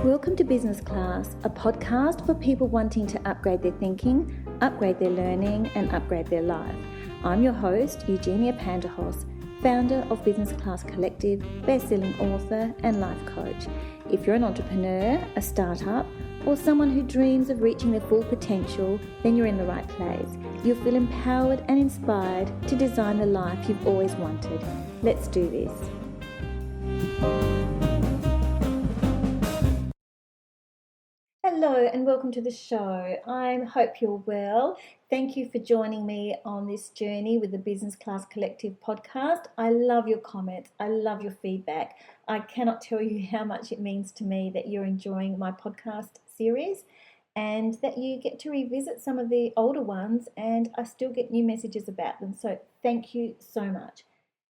Welcome to Business Class, a podcast for people wanting to upgrade their thinking, upgrade their learning, and upgrade their life. I'm your host, Eugenia Panderhos, founder of Business Class Collective, best-selling author, and life coach. If you're an entrepreneur, a startup, or someone who dreams of reaching their full potential, then you're in the right place. You'll feel empowered and inspired to design the life you've always wanted. Let's do this. Hello and welcome to the show. I hope you're well. Thank you for joining me on this journey with the Business Class Collective podcast. I love your comments. I love your feedback. I cannot tell you how much it means to me that you're enjoying my podcast series and that you get to revisit some of the older ones, and I still get new messages about them. So thank you so much.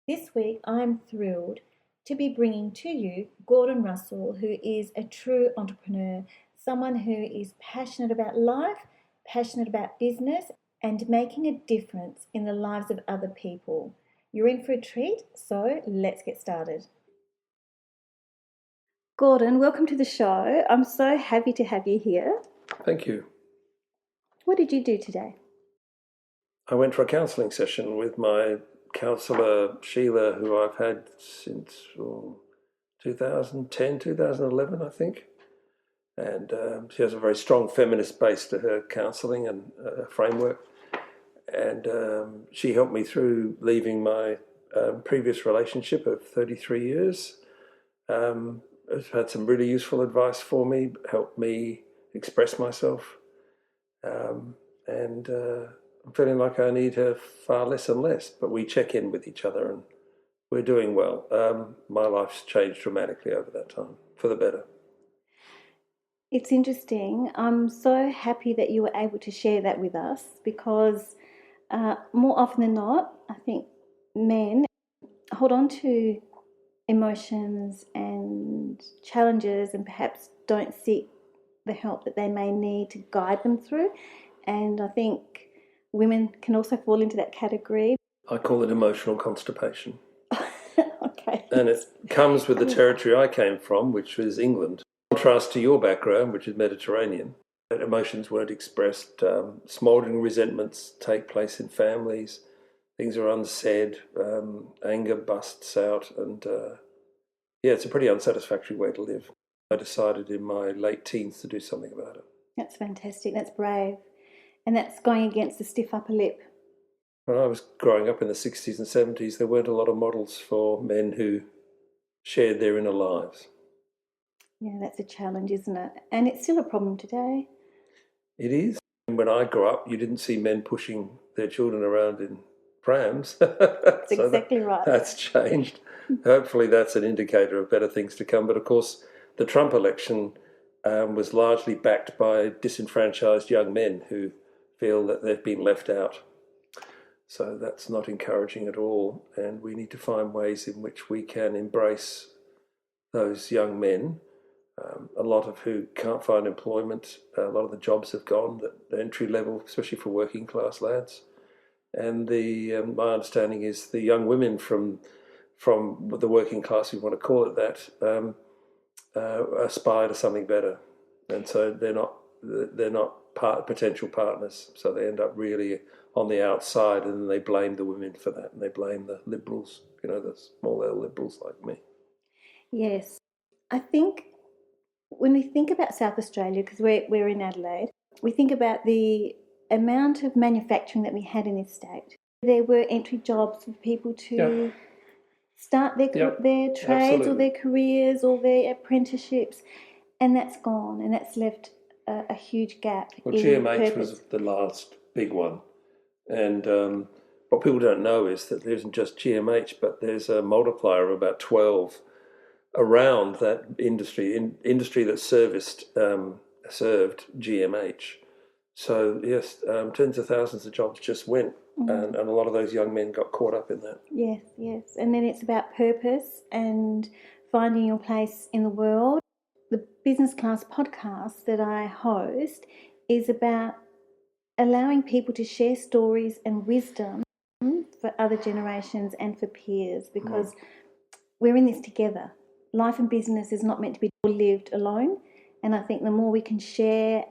This week I'm thrilled to be bringing to you Gordon Russell, who is a true entrepreneur, someone who is passionate about life, passionate about business, and making a difference in the lives of other people. You're in for a treat, so let's get started. Gordon, welcome to the show. I'm so happy to have you here. Thank you. What did you do today? I went for a counselling session with my counsellor, Sheila, who I've had since 2010, 2011, I think. And she has a very strong feminist base to her counselling and framework. And she helped me through leaving my previous relationship of 33 years. Has had some really useful advice for me, helped me express myself. And I'm feeling like I need her far less and less, but we check in with each other and we're doing well. My life's changed dramatically over that time, for the better. It's interesting. I'm so happy that you were able to share that with us because more often than not, I think men hold on to emotions and challenges and perhaps don't seek the help that they may need to guide them through. And I think women can also fall into that category. I call it emotional constipation. Okay. And it comes with the territory I came from, which was England. In contrast to your background, which is Mediterranean, emotions weren't expressed. Smouldering resentments take place in families. Things are unsaid. Anger busts out. And it's a pretty unsatisfactory way to live. I decided in my late teens to do something about it. That's fantastic. That's brave. And that's going against the stiff upper lip. When I was growing up in the 60s and 70s, there weren't a lot of models for men who shared their inner lives. Yeah, that's a challenge, isn't it? And it's still a problem today. It is. When I grew up, you didn't see men pushing their children around in prams. That's exactly right. That's changed. Hopefully that's an indicator of better things to come. But of course, the Trump election was largely backed by disenfranchised young men who feel that they've been left out. So that's not encouraging at all. And we need to find ways in which we can embrace those young men, a lot of who can't find employment. A lot of the jobs have gone, the entry level, especially for working class lads. And my understanding is the young women from the working class, if you want to call it that, aspire to something better. And so they're not potential partners. So they end up really on the outside, and then they blame the women for that, and they blame the liberals, the small L liberals like me. Yes. I think when we think about South Australia, because we're in Adelaide, we think about the amount of manufacturing that we had in this state. There were entry jobs for people to start their trades absolutely. Or their careers or their apprenticeships, and that's gone, and that's left a huge gap. Well, GMH was the last big one. And what people don't know is that there isn't just GMH, but there's a multiplier of about 12 around that industry that served GMH. So yes, tens of thousands of jobs just went, and a lot of those young men got caught up in that. Yes. And then it's about purpose and finding your place in the world. The Business Class podcast that I host is about allowing people to share stories and wisdom for other generations and for peers, because we're in this together. Life and business is not meant to be lived alone. And I think the more we can share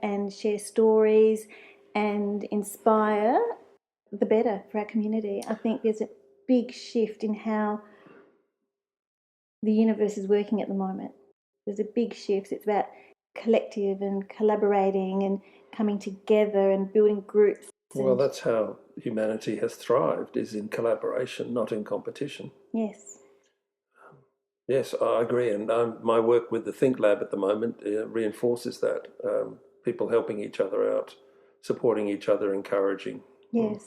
stories and inspire, the better for our community. I think there's a big shift in how the universe is working at the moment. There's a big shift. It's about collective and collaborating and coming together and building groups. Well, that's how humanity has thrived, is in collaboration, not in competition. Yes. Yes, I agree. And my work with the Think Lab at the moment reinforces that. People helping each other out, supporting each other, encouraging. Yes.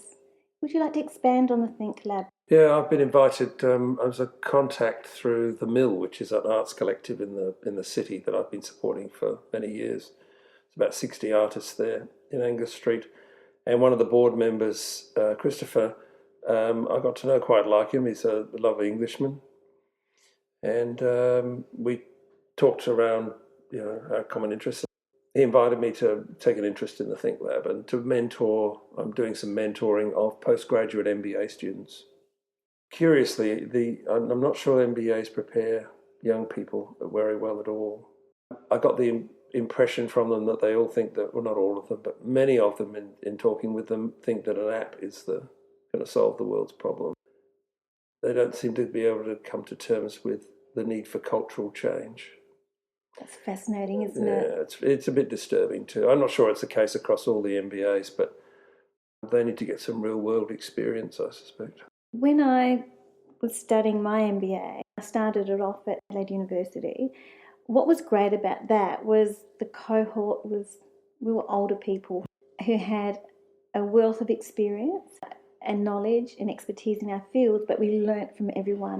Would you like to expand on the Think Lab? Yeah, I've been invited as a contact through the Mill, which is an arts collective in the city that I've been supporting for many years. It's about 60 artists there in Angus Street. And one of the board members, Christopher, I got to know quite like him. He's a lovely Englishman. And we talked around, our common interests. He invited me to take an interest in the Think Lab and to mentor. I'm doing some mentoring of postgraduate MBA students. Curiously, I'm not sure MBAs prepare young people very well at all. I got the impression from them that they all think that, well, not all of them, but many of them in talking with them think that an app is going to solve the world's problem. They don't seem to be able to come to terms with the need for cultural change. That's fascinating, isn't it? Yeah, it's a bit disturbing too. I'm not sure it's the case across all the MBAs, but they need to get some real world experience, I suspect. When I was studying my MBA, I started it off at Adelaide University. What was great about that was the cohort we were older people who had a wealth of experience and knowledge and expertise in our fields, but we learnt from everyone.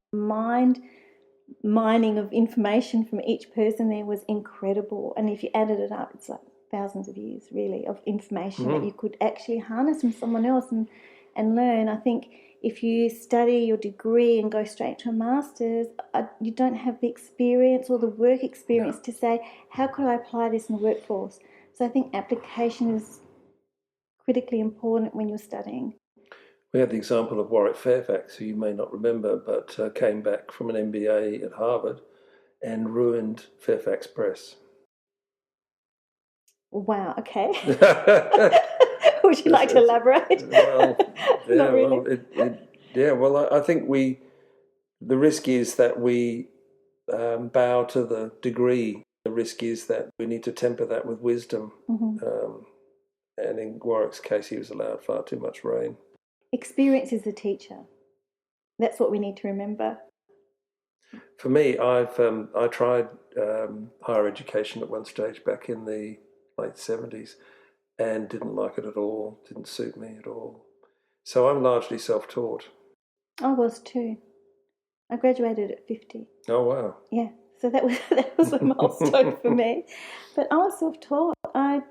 Mining of information from each person there was incredible, and if you added it up, it's like thousands of years really of information that you could actually harness from someone else and learn. I think if you study your degree and go straight to a master's, you don't have the experience or the work experience to say, how could I apply this in the workforce? So I think application is critically important when you're studying. We have the example of Warwick Fairfax, who you may not remember, but came back from an MBA at Harvard and ruined Fairfax Press. Wow, okay. Would you like to elaborate? Well, yeah, Not really. well, I think the risk is that we bow to the degree. The risk is that we need to temper that with wisdom. Mm-hmm. And in Warwick's case, he was allowed far too much rein. Experience is the teacher. That's what we need to remember. For me, I tried higher education at one stage back in the late 70s and didn't like it at all, didn't suit me at all. So I'm largely self-taught. I was too. I graduated at 50. Oh, wow. Yeah, so that was a milestone for me. But I was self-taught. I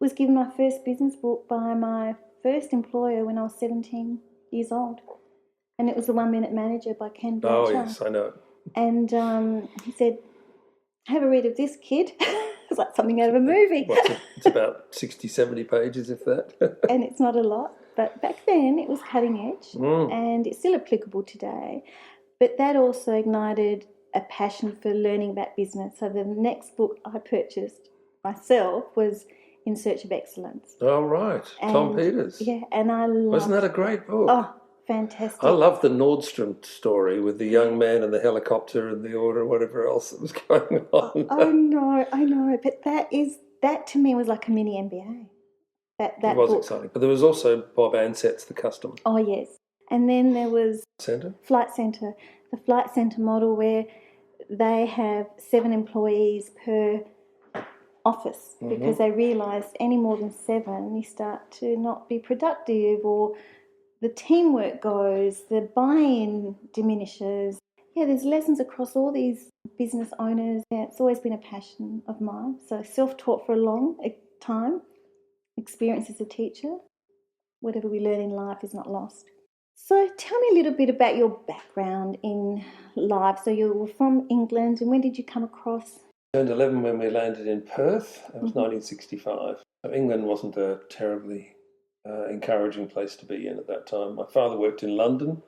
was given my first business book by my first employer when I was 17 years old. And it was The 1 Minute Manager by Ken Blanchard. Oh, yes, I know it. And he said, have a read of this, kid. It's like something out of a movie. It's about 60, 70 pages, if that. And it's not a lot. But back then it was cutting edge and it's still applicable today. But that also ignited a passion for learning about business. So the next book I purchased myself was In Search of Excellence. Oh, right. Tom Peters. Yeah, and I loved... Wasn't that a great book? Oh, fantastic. I love the Nordstrom story with the young man and the helicopter and the order, whatever else that was going on. I know. But that to me was like a mini MBA. That it was book. Exciting. But there was also Bob Ansett's The Custom. Oh, yes. And then there was Flight Centre. The Flight Centre model where they have 7 employees per office because they realised any more than 7, you start to not be productive or the teamwork goes, the buy-in diminishes. Yeah, there's lessons across all these business owners. Yeah, it's always been a passion of mine. So self-taught for a long time. Experience as a teacher. Whatever we learn in life is not lost. So tell me a little bit about your background in life. So you were from England, and when did you come across? I turned 11 when we landed in Perth. It was 1965. So England wasn't a terribly encouraging place to be in at that time. My father worked in London,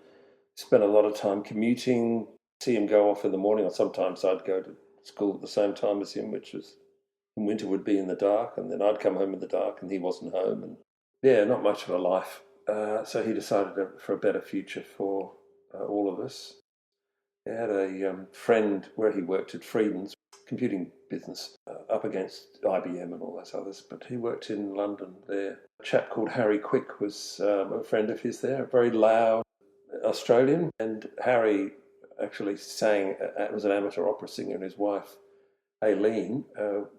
spent a lot of time commuting, see him go off in the morning, or sometimes I'd go to school at the same time as him, which was and winter would be in the dark, and then I'd come home in the dark and he wasn't home. And yeah, not much of a life. So he decided for a better future for all of us. He had a friend where he worked at Frieden's computing business, up against IBM and all those others, but he worked in London there. A chap called Harry Quick was a friend of his there, a very loud Australian, and Harry actually sang, was an amateur opera singer, and his wife, Aileen,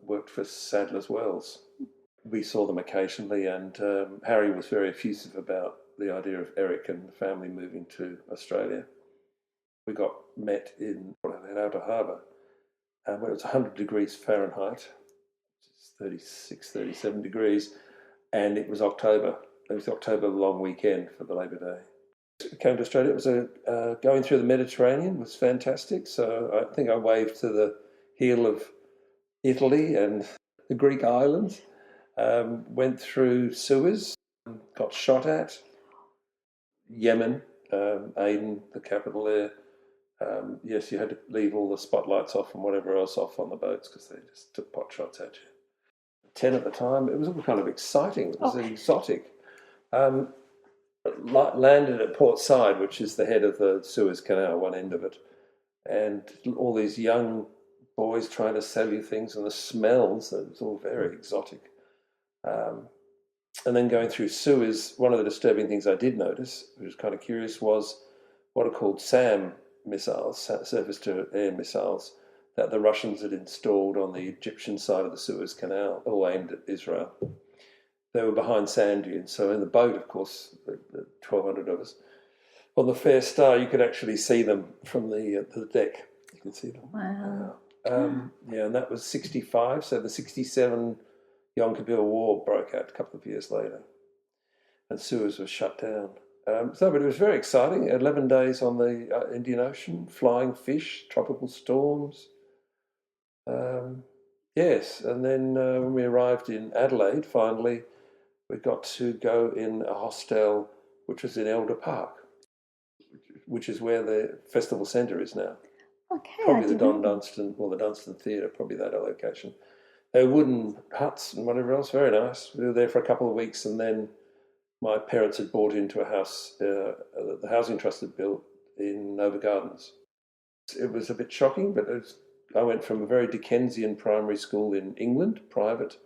worked for Sadler's Wells. We saw them occasionally, and Harry was very effusive about the idea of Eric and the family moving to Australia. We got met in Outer Harbour when it was 100 degrees Fahrenheit, 36, 37 degrees, and it was October. It was the October long weekend for the Labor Day. I came to Australia. It was going through the Mediterranean was fantastic. So I think I waved to the heel of Italy and the Greek islands. Went through Suez, got shot at. Yemen, Aden, the capital there. Yes, you had to leave all the spotlights off and whatever else off on the boats because they just took pot shots at you. 10 at the time. It was all kind of exciting. It was exotic. Landed at Port Said, which is the head of the Suez Canal, one end of it, and all these young boys trying to sell you things, and the smells, it was all very exotic. And then going through Suez, one of the disturbing things I did notice, which was kind of curious, was what are called SAM missiles, surface-to-air missiles, that the Russians had installed on the Egyptian side of the Suez Canal, all aimed at Israel. They were behind sand dunes, so in the boat, of course, the 1,200 of us, on the Fair Star, you could actually see them from the deck. You could see them. Wow. Yeah, and that was 1965, so the 1967 Yom Kippur War broke out a couple of years later, and Suez was shut down. But it was very exciting. 11 days on the Indian Ocean, flying fish, tropical storms. Yes, and then when we arrived in Adelaide, finally, we got to go in a hostel which was in Elder Park, which is where the festival centre is now. Okay, Probably the Don Dunstan, or the Dunstan Theatre, probably that location. They were wooden huts and whatever else, very nice. We were there for a couple of weeks, and then my parents had bought into a house that the Housing Trust had built in Nova Gardens. It was a bit shocking, but I went from a very Dickensian primary school in England, private,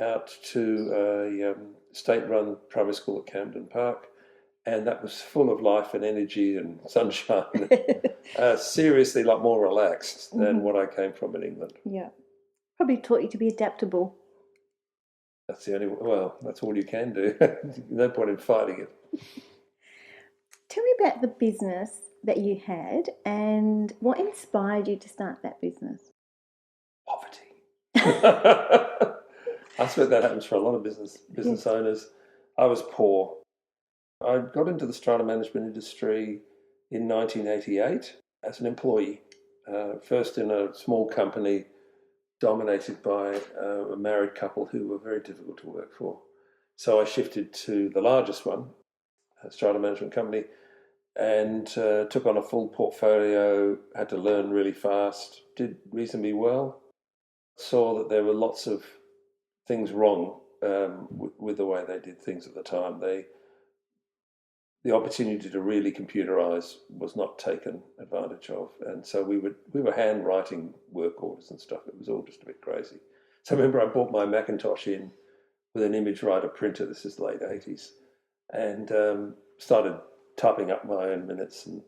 out to a state-run primary school at Camden Park, and that was full of life and energy and sunshine. Seriously, like more relaxed than what I came from in England. Yeah, probably taught you to be adaptable. That's the only, well, that's all you can do. No point in fighting it. Tell me about the business that you had and what inspired you to start that business. Poverty. I suppose that happens for a lot of business owners. I was poor. I got into the strata management industry in 1988 as an employee, first in a small company dominated by a married couple who were very difficult to work for. So I shifted to the largest one, a strata management company, and took on a full portfolio, had to learn really fast, did reasonably well. Saw that there were lots of things wrong with the way they did things at the time. The opportunity to really computerize was not taken advantage of, and so we were handwriting work orders and stuff. It was all just a bit crazy. So I remember I bought my Macintosh in with an image writer printer. This is late 80s, and started typing up my own minutes and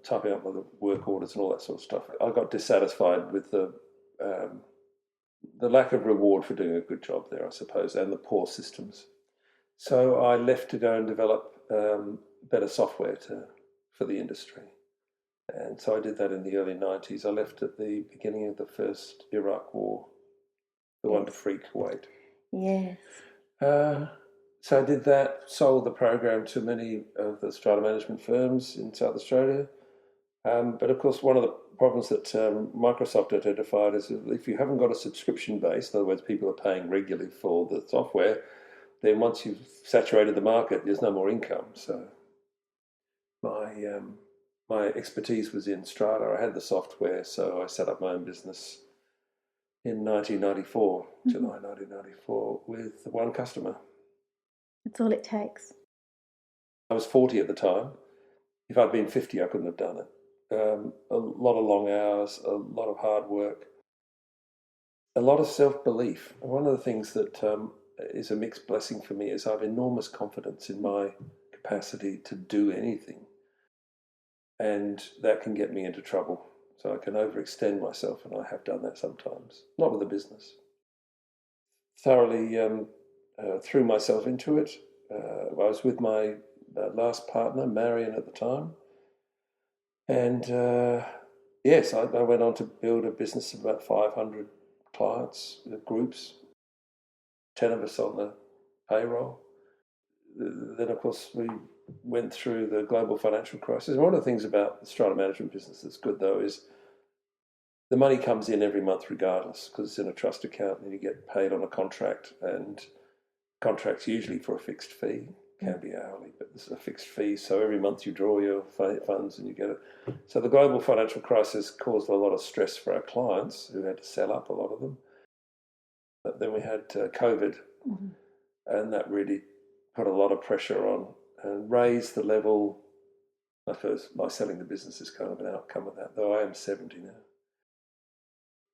typing up the work orders and all that sort of stuff. I got dissatisfied with the lack of reward for doing a good job there, I suppose, and the poor systems. So I left to go and develop better software for the industry. And so I did that in the early 90s. I left at the beginning of the first Iraq War, the one to free Kuwait. Yes. So I did that, sold the program to many of the strata management firms in South Australia. But of course, one of the problems that Microsoft identified is that if you haven't got a subscription base, in other words, people are paying regularly for the software, then once you've saturated the market, there's no more income. So my expertise was in strata. I had the software, so I set up my own business in 1994, July 1994, with one customer. That's all it takes. I was 40 at the time. If I'd been 50, I couldn't have done it. A lot of long hours, a lot of hard work, a lot of self-belief. One of the things that is a mixed blessing for me is I have enormous confidence in my capacity to do anything, and that can get me into trouble. So I can overextend myself, and I have done that sometimes. Not with the business. Thoroughly threw myself into it. I was with my last partner, Marion, at the time. And yes, I went on to build a business of about 500 clients, groups, 10 of us on the payroll. Then, of course, we went through the global financial crisis. One of the things about the strata management business that's good, though, is the money comes in every month regardless, because it's in a trust account and you get paid on a contract, and contracts usually for a fixed fee, can be hourly, but this is a fixed fee. So every month you draw your funds and you get it. So the global financial crisis caused a lot of stress for our clients who had to sell up, a lot of them. But then we had COVID, and that really put a lot of pressure on and raised the level. I suppose my selling the business is kind of an outcome of that, though I am 70 now.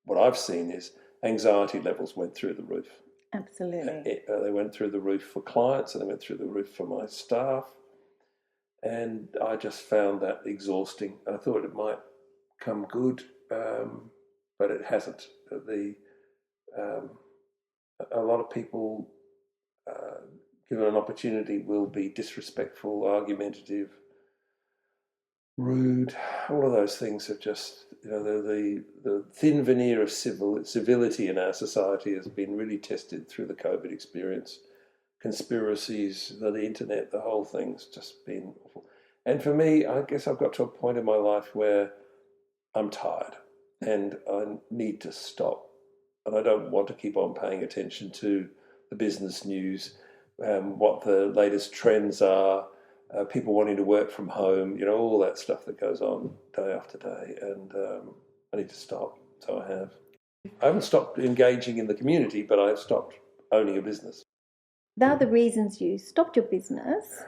What I've seen is anxiety levels went through the roof. Absolutely. They went through the roof for clients, and they went through the roof for my staff. And I just found that exhausting. I thought it might come good, but it hasn't. A lot of people, given an opportunity, will be disrespectful, argumentative, rude. All of those things have just, the thin veneer of civility in our society has been really tested through the COVID experience. Conspiracies, the internet, the whole thing's just been awful. And for me, I guess I've got to a point in my life where I'm tired and I need to stop. And I don't want to keep on paying attention to the business news, what the latest trends are, people wanting to work from home, all that stuff that goes on day after day. And I need to stop. So I have. I haven't stopped engaging in the community, but I've stopped owning a business. They're the reasons you stopped your business.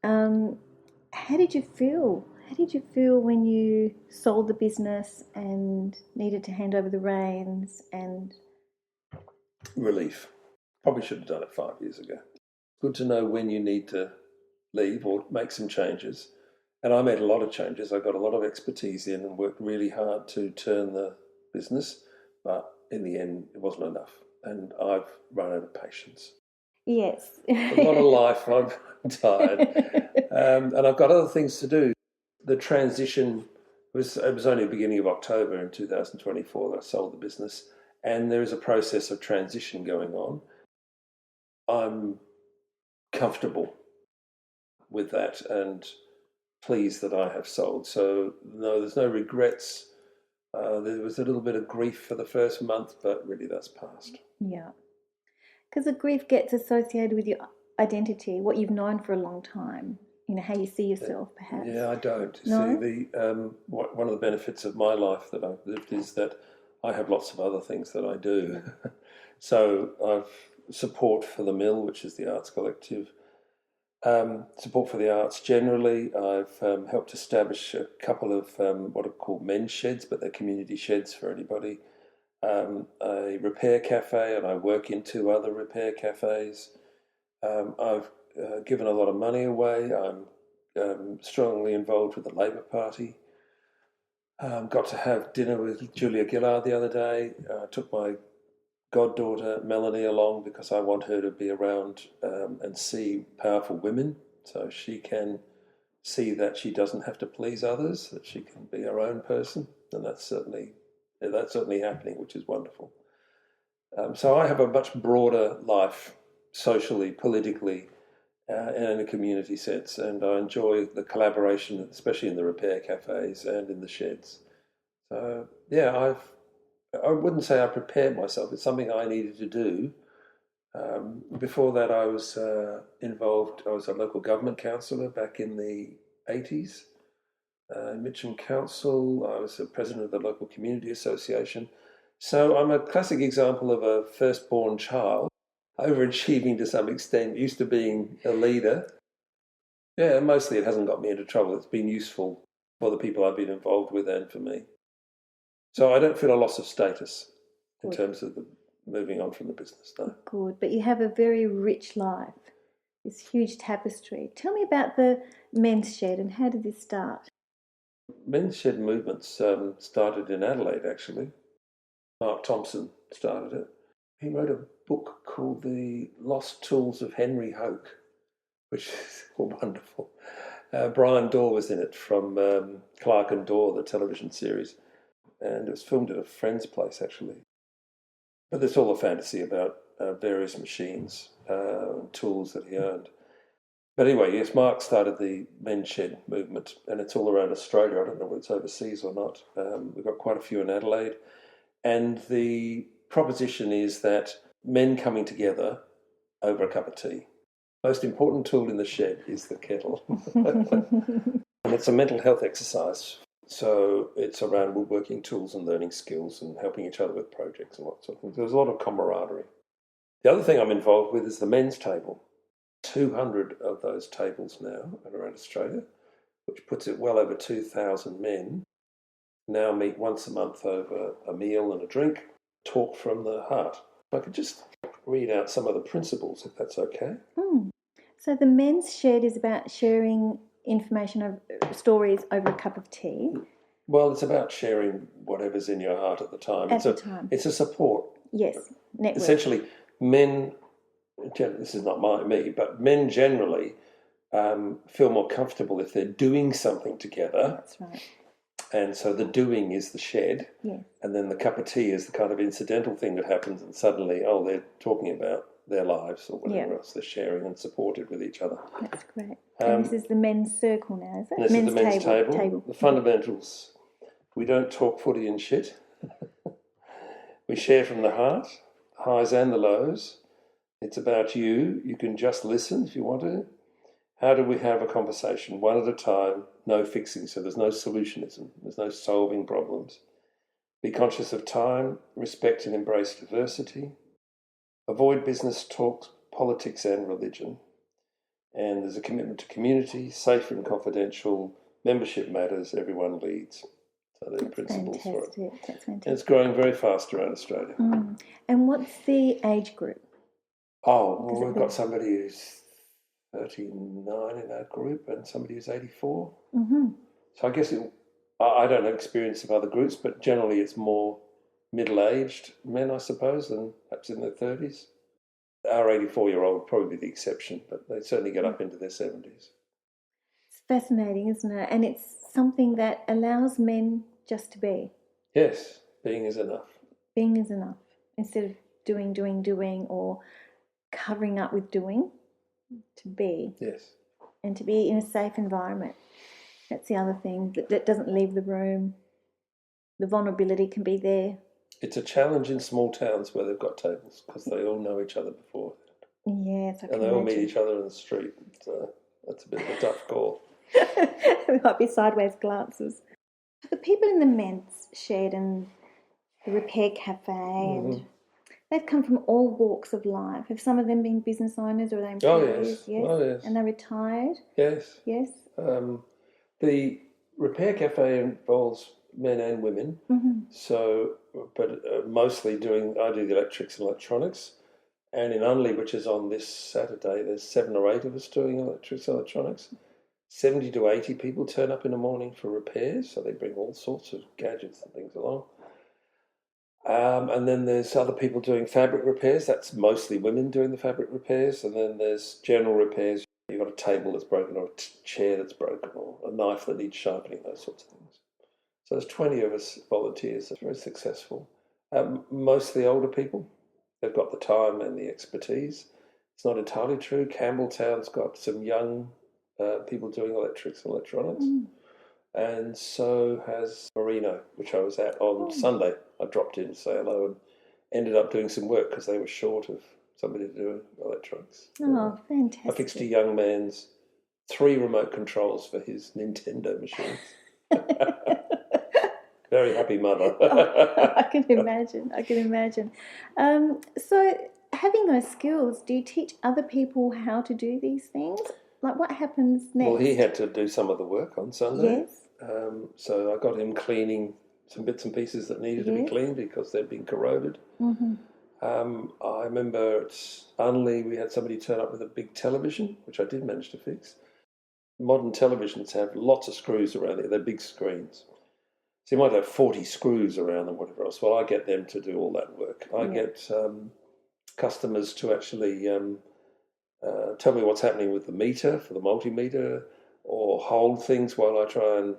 How did you feel? How did you feel when you sold the business and needed to hand over the reins? And relief. Probably should have done it 5 years ago. Good to know when you need to leave or make some changes. And I made a lot of changes. I got a lot of expertise in and worked really hard to turn the business. But in the end, it wasn't enough. And I've run out of patience. yes, A lot of life. I'm tired. And I've got other things to do. The transition it was only the beginning of October in 2024 that I sold the business. And there is a process of transition going on. I'm comfortable with that and pleased that I have sold. So no, there's no regrets. There was a little bit of grief for the first month, but really that's past. Yeah, because the grief gets associated with your identity, what you've known for a long time. How you see yourself, perhaps. Yeah, I don't. No? See, one of the benefits of my life that I've lived is that I have lots of other things that I do. So I've support for the Mill, which is the arts collective. Support for the arts generally. I've helped establish a couple of what are called men's sheds, but they're community sheds for anybody. A repair cafe, and I work in 2 other repair cafes. I've given a lot of money away. I'm strongly involved with the Labor Party. Got to have dinner with Julia Gillard the other day. Took my goddaughter Melanie along because I want her to be around and see powerful women, so she can see that she doesn't have to please others, that she can be her own person, and that's certainly happening, which is wonderful. So I have a much broader life, socially, politically, and in a community sense, and I enjoy the collaboration, especially in the repair cafes and in the sheds. So yeah, I wouldn't say I prepared myself. It's something I needed to do. Before that, I was involved. I was a local government counsellor back in the 80s. In Mitcham Council, I was the president of the local community association. So I'm a classic example of a firstborn child, overachieving to some extent, used to being a leader. Yeah, mostly it hasn't got me into trouble. It's been useful for the people I've been involved with and for me. So I don't feel a loss of status in Good. terms of moving on from the business, no. Good, but you have a very rich life, this huge tapestry. Tell me about the men's shed and how did this start? Men's shed movements started in Adelaide, actually. Mark Thompson started it. He wrote a book called The Lost Tools of Henry Hoke, which is wonderful. Brian Daw was in it from Clark and Daw, the television series, and it was filmed at a friend's place, actually. But there's all a fantasy about various machines and tools that he owned. But anyway, yes, Mark started the men's shed movement, and it's all around Australia. I don't know whether it's overseas or not. We've got quite a few in Adelaide. And the proposition is that men coming together over a cup of tea. Most important tool in the shed is the kettle. And it's a mental health exercise. So it's around woodworking tools and learning skills and helping each other with projects and lots of things. There's a lot of camaraderie. The other thing I'm involved with is the men's table. 200 of those tables now around Australia, which puts it well over 2,000 men, now meet once a month over a meal and a drink, talk from the heart. If I could just read out some of the principles, if that's okay. So the men's shed is about sharing information of stories over a cup of tea. Well, it's about sharing whatever's in your heart at the time. It's a support. Yes, network. Essentially, men, this is not me, but men generally feel more comfortable if they're doing something together. That's right. And so the doing is the shed, and then the cup of tea is the kind of incidental thing that happens, and suddenly, they're talking about their lives or whatever else they're sharing and supported with each other. That's great. And this is the men's circle now, is it? This is the men's table. The fundamentals. We don't talk footy and shit. We share from the heart, highs and the lows. It's about you. You can just listen if you want to. How do we have a conversation? One at a time, no fixing. So there's no solutionism. There's no solving problems. Be conscious of time, respect and embrace diversity. Avoid business talks, politics and religion. And there's a commitment to community, safe and confidential, membership matters, everyone leads. So there are principles for it. That's fantastic. And it's growing very fast around Australia. And what's the age group? We've got somebody who's 39 in our group and somebody who's 84. Mm-hmm. So I guess I don't have experience of other groups, but generally it's more middle-aged men, I suppose, than perhaps in their 30s. Our 84-year-old would probably be the exception, but they certainly get up into their 70s. It's fascinating, isn't it? And it's something that allows men just to be. Yes, being is enough. Being is enough. Instead of doing, or covering up with doing, to be. Yes. And to be in a safe environment. That's the other thing, that doesn't leave the room. The vulnerability can be there. It's a challenge in small towns where they've got tables because they all know each other before. Yes, and they all meet each other in the street. So that's a bit of a tough call. There might be sideways glances. The people in the men's shed and the repair cafe, and they've come from all walks of life. Have some of them been business owners or are they employees? Yes. And they're retired? Yes. Yes. The repair cafe involves men and women. So, but mostly I do the electrics and electronics. And in Unley, which is on this Saturday, there's 7 or 8 of us doing electrics and electronics. 70 to 80 people turn up in the morning for repairs, so they bring all sorts of gadgets and things along. And then there's other people doing fabric repairs. That's mostly women doing the fabric repairs. And then there's general repairs. You've got a table that's broken or a chair that's broken or a knife that needs sharpening, those sorts of things. So there's 20 of us volunteers. That's very successful. Mostly older people. They've got the time and the expertise. It's not entirely true. Campbelltown's got some young people doing electrics and electronics. And so has Marino, which I was at on Sunday. I dropped in to say hello and ended up doing some work because they were short of somebody to do electronics. Oh, fantastic. I fixed a young man's 3 remote controls for his Nintendo machines. very happy mother. Oh, I can imagine. I can imagine. So, having those skills, do you teach other people how to do these things? Like, what happens next? Well, he had to do some of the work on Sunday. Yes. So I got him cleaning some bits and pieces that needed to be cleaned because they'd been corroded. Mm-hmm. I remember at Unley we had somebody turn up with a big television, which I did manage to fix. Modern televisions have lots of screws around it. They're big screens. So you might have 40 screws around them, whatever else. Well, I get them to do all that work. I get customers to actually tell me what's happening with the meter for the multimeter, or hold things while I try and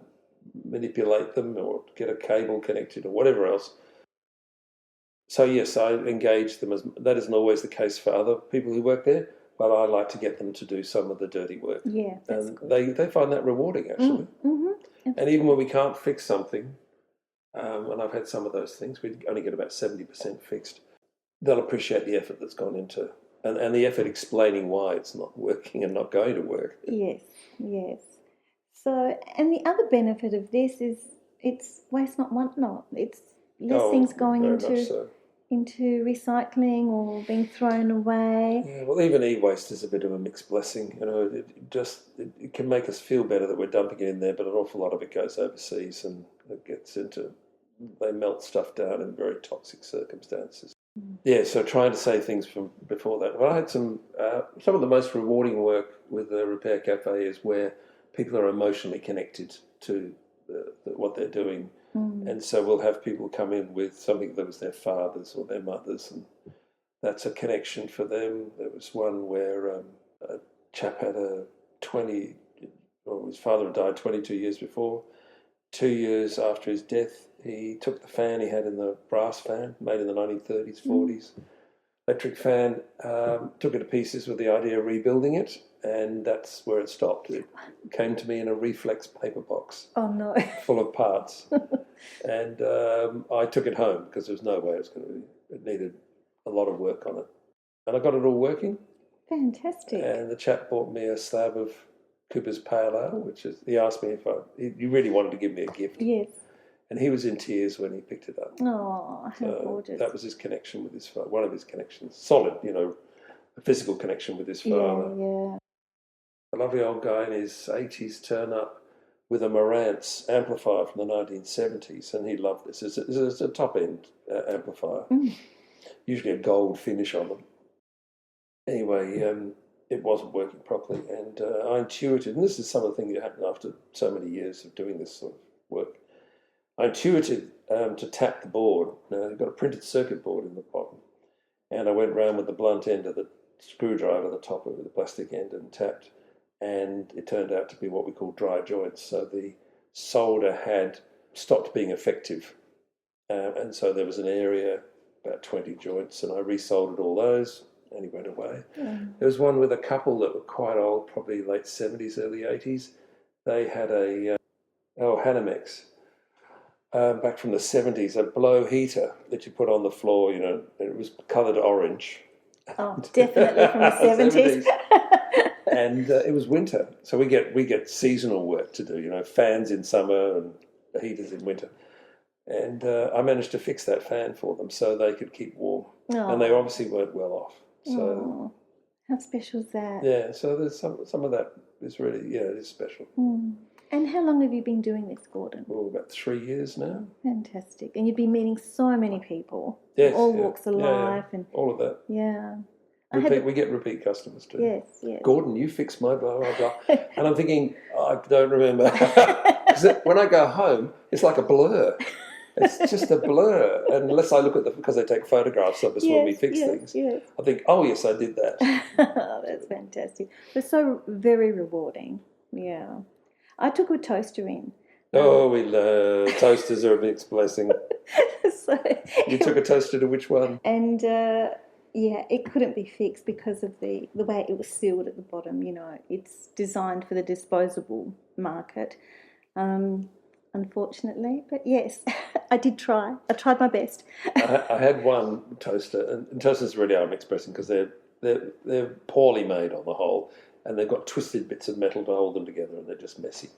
manipulate them, or get a cable connected, or whatever else. So yes, I engage them. That isn't always the case for other people who work there, but I like to get them to do some of the dirty work. Yeah, that's and good. they find that rewarding, actually. Mm-hmm. And even when we can't fix something, and I've had some of those things, we only get about 70% fixed, they'll appreciate the effort that's gone into, and the effort explaining why it's not working and not going to work. Yes, yes. So, and the other benefit of this is it's waste not, want not. It's less things going into recycling or being thrown away. Yeah, well, even e-waste is a bit of a mixed blessing. You know, it can make us feel better that we're dumping it in there, but an awful lot of it goes overseas and it gets into, they melt stuff down in very toxic circumstances. Yeah, so trying to say things from before that. Well, I had some of the most rewarding work with the Repair Cafe is where people are emotionally connected to what they're doing. And so we'll have people come in with something that was their father's or their mother's, and that's a connection for them. There was one where a chap had his father had died 22 years before. 2 years after his death, he took the fan he had in the brass fan, made in the 1930s, 40s, electric fan, took it to pieces with the idea of rebuilding it, and that's where it stopped. It came to me in a reflex paper box. Oh, no. Full of parts. And I took it home because there was no way it was going to be. It needed a lot of work on it. And I got it all working. Fantastic. And the chap bought me a slab of Cooper's Pale Ale, he asked me if he really wanted to give me a gift. Yes. And he was in tears when he picked it up. Oh, how gorgeous. That was his connection with his father, one of his connections. Solid, a physical connection with his father. Yeah. A lovely old guy in his 80s turned up with a Marantz amplifier from the 1970s, and he loved this. It's a top-end amplifier, usually a gold finish on them. Anyway, it wasn't working properly, and I intuited, and this is some of the things that happened after so many years of doing this sort of work, I intuited to tap the board. Now, they've got a printed circuit board in the bottom, and I went round with the blunt end of the screwdriver, the top of it, the plastic end, and tapped, and it turned out to be what we call dry joints. So the solder had stopped being effective, and so there was an area, about 20 joints, and I resoldered all those, and he went away. There was one with a couple that were quite old, probably late 70s, early 80s. They had a Hanamex, back from the 70s, a blow heater that you put on the floor, and it was coloured orange. Oh, definitely from the 70s. And it was winter, so we get seasonal work to do, fans in summer and heaters in winter. And I managed to fix that fan for them so they could keep warm. And they obviously weren't well off. So how special is that? Yeah, so there's some of that is really, it is special. And how long have you been doing this, Gordon? Well, about 3 years now. Fantastic. And you've been meeting so many people. Yes, all walks of life. And all of that. Yeah. We get repeat customers too. Yes. Gordon, you fixed my blah, blah, blah. And I'm thinking, I don't remember. When I go home, it's like a blur. It's just a blur. Unless I look at because they take photographs of us when we fix things. Yes. I think, oh, yes, I did that. That's fantastic. It's so very rewarding. Yeah. I took a toaster in. We love toasters are a mixed blessing. You took a toaster to which one? And it couldn't be fixed because of the way it was sealed at the bottom. It's designed for the disposable market, unfortunately. But yes, I did try. I tried my best. I had one toaster, and toasters really are a mixed blessing because they're poorly made on the whole, and they've got twisted bits of metal to hold them together, and they're just messy.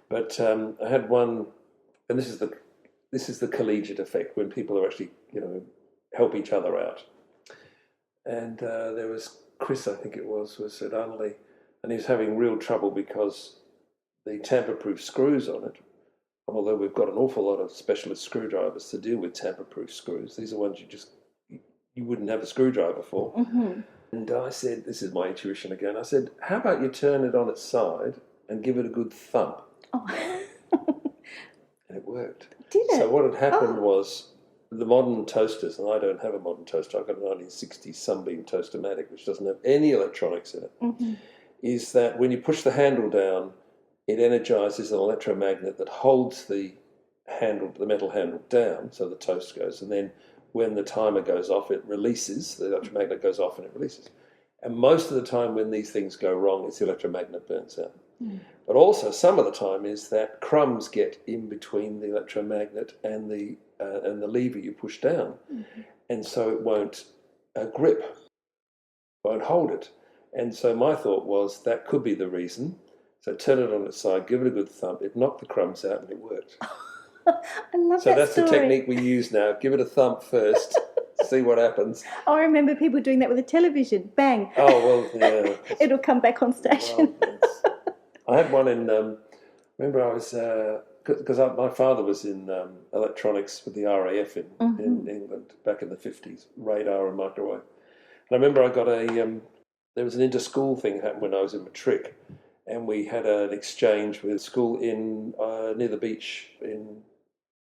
But I had one, and this this is the collegiate effect when people are actually, help each other out. And there was Chris, I think it was at Adelaide, and he was having real trouble because the tamper-proof screws on it, although we've got an awful lot of specialist screwdrivers to deal with tamper-proof screws, these are ones you wouldn't have a screwdriver for. Mm-hmm. And I said, this is my intuition again, I said, how about you turn it on its side and give it a good thump? Oh. And it worked. Did it? So what had happened was the modern toasters, and I don't have a modern toaster, I've got a 1960s Sunbeam Toast-O-Matic, which doesn't have any electronics in it, mm-hmm. is that when you push the handle down, it energizes an electromagnet that holds the metal handle down, so the toast goes, and then when the timer goes off, it releases, the electromagnet goes off and it releases. And most of the time when these things go wrong, it's the electromagnet burns out. Mm. But also some of the time is that crumbs get in between the electromagnet and the lever you push down. Mm-hmm. And so it won't grip, won't hold it. And so my thought was that could be the reason. So turn it on its side, give it a good thump. It knocked the crumbs out and it worked. I love so that that's story. the technique we use now. Give it a thump first, see what happens. I remember people doing that with a television. Bang. Oh, well, yeah. It'll come back on station. Well, I had one in, remember I was, because my father was in electronics with the RAF in England back in the 50s, radar and microwave. And I remember I got there was an inter-school thing happened when I was in matric, and we had an exchange with a school in near the beach in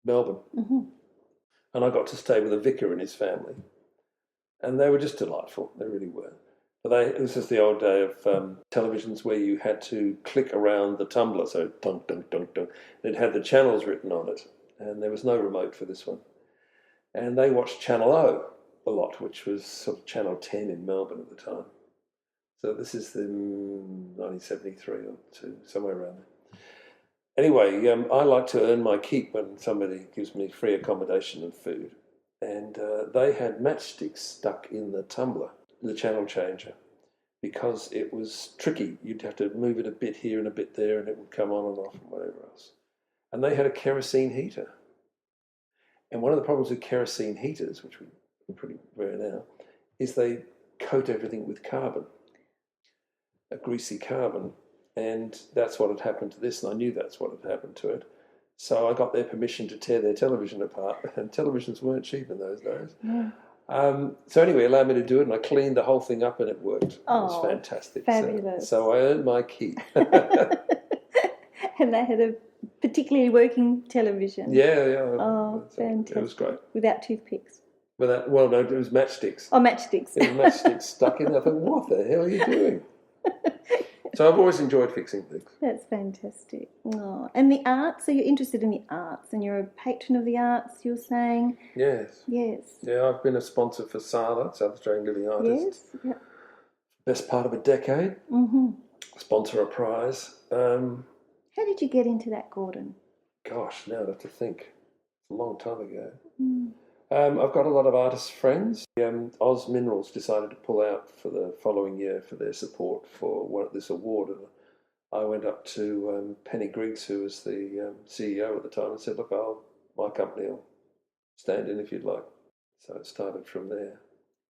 Melbourne. Mm-hmm. And I got to stay with a vicar and his family. And they were just delightful. They really were. But this is the old day of televisions where you had to click around the tumbler. So dunk, dunk, dunk, dunk. It had the channels written on it. And there was no remote for this one. And they watched Channel O a lot, which was sort of Channel 10 in Melbourne at the time. So this is the 1973 or 2, somewhere around there. Anyway, I like to earn my keep when somebody gives me free accommodation and food. And they had matchsticks stuck in the tumbler, the channel changer, because it was tricky. You'd have to move it a bit here and a bit there, and it would come on and off and whatever else. And they had a kerosene heater. And one of the problems with kerosene heaters, which we're pretty rare now, is they coat everything with carbon, a greasy carbon. And that's what had happened to this, and I knew that's what had happened to it. So I got their permission to tear their television apart, and televisions weren't cheap in those days. Yeah. So anyway, allowed me to do it, and I cleaned the whole thing up, and it worked. Oh, it was fantastic. Fabulous. So I earned my keep. And they had a particularly working television. Yeah. Oh, fantastic. It was great. Without toothpicks? No, it was matchsticks. Oh, matchsticks. It was matchsticks stuck in. I thought, what the hell are you doing? So I've always enjoyed fixing things. That's fantastic. Oh, and the arts, so you're interested in the arts and you're a patron of the arts, you're saying? Yes. Yes. Yeah, I've been a sponsor for SALA, South Australian Living Artists. Yes, yeah. Best part of a decade. Mm-hmm. Sponsor a prize. How did you get into that, Gordon? Gosh, now I have to think. It's a long time ago. Mm. I've got a lot of artist friends. Oz Minerals decided to pull out for the following year for their support for this award. And I went up to Penny Griggs, who was the CEO at the time, and said, look, my company will stand in if you'd like. So it started from there.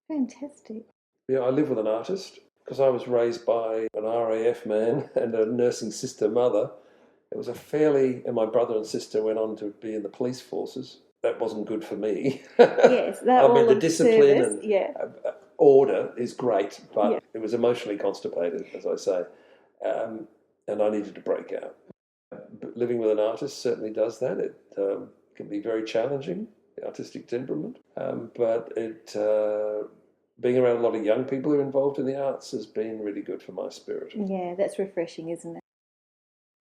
Fantastic. Yeah, I live with an artist because I was raised by an RAF man and a nursing sister mother. It was and my brother and sister went on to be in the police forces. That wasn't good for me. Yes, the discipline and order is great, but it was emotionally constipated, as I say, and I needed to break out. But living with an artist certainly does that. It can be very challenging, the artistic temperament, but being around a lot of young people who are involved in the arts has been really good for my spirit. Yeah, that's refreshing, isn't it?